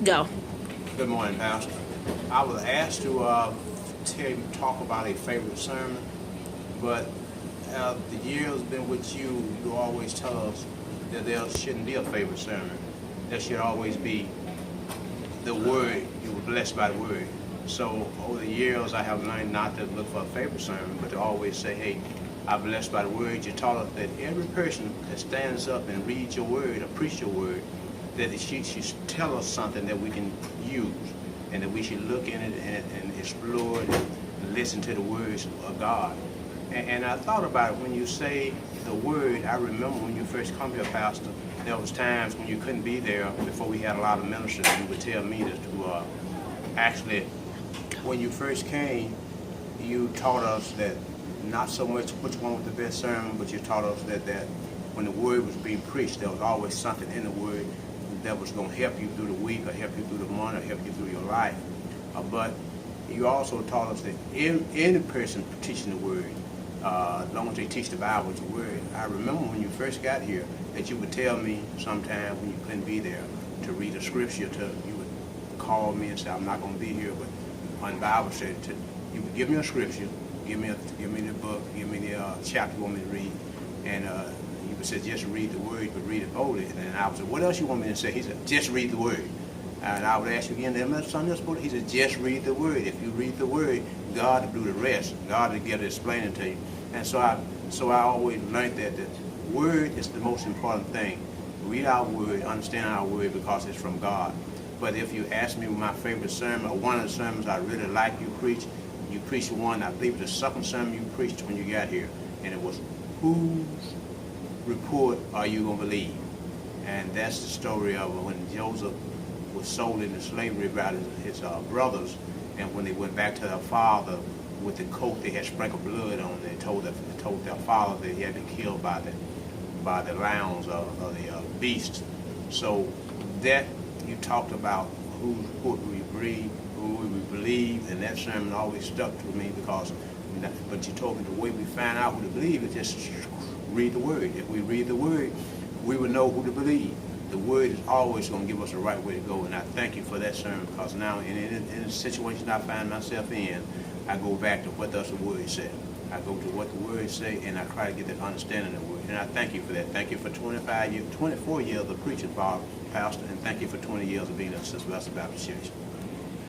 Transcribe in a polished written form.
Go. Good morning, Pastor. I was asked to talk about a favorite sermon, but the years been with you, you always tell us that there shouldn't be a favorite sermon. There should always be the Word. You were blessed by the Word. So over the years, I have learned not to look for a favorite sermon, but to always say, hey, I'm blessed by the Word. You taught us that every person that stands up and reads your Word or preach your Word, that she should tell us something that we can use, and that we should look in it and explore it and listen to the words of God. And I thought about it when you say the Word. I remember when you first come here, Pastor, there was times when you couldn't be there before we had a lot of ministers. You would tell me to actually, when you first came, you taught us that not so much which one was the best sermon, but you taught us that when the Word was being preached, there was always something in the Word that was going to help you through the week, or help you through the month, or help you through your life. But you also taught us that any person teaching the Word, as long as they teach the Bible with the Word. I remember when you first got here that you would tell me sometime when you couldn't be there to read a scripture. You would call me and say, I'm not going to be here, but when the Bible said, you would give me a scripture, give me the book, give me the chapter you want me to read, and you would say, just read the Word, but read it boldly. And then I would say, what else you want me to say? He said, just read the Word. And I would ask you again, something else about it? He said, just read the Word. If you read the Word, God will do the rest. God will get it explaining to you. And so I always learned that the Word is the most important thing. Read our Word, understand our Word, because it's from God. But if you ask me my favorite sermon, or one of the sermons I really like you preached one, I believe the second sermon you preached when you got here, and it was, whose report are you going to believe? And that's the story of when Joseph was sold into slavery by his brothers, and when they went back to their father with the coat they had sprinkled blood on, they told their father that he had been killed by the lions or the beasts. So that you talked about who we believe, and that sermon always stuck to me because. But you told me the way we find out who to believe is just read the Word. If we read the Word, we will know who to believe. The Word is always going to give us the right way to go, and I thank you for that sermon, because now in the situation I find myself in, I go back to what does the Word say. I go to what the Word say, and I try to get that understanding of the Word. And I thank you for that. Thank you for 24 years of preaching, Pastor, and thank you for 20 years of being a Sister Baptist Church.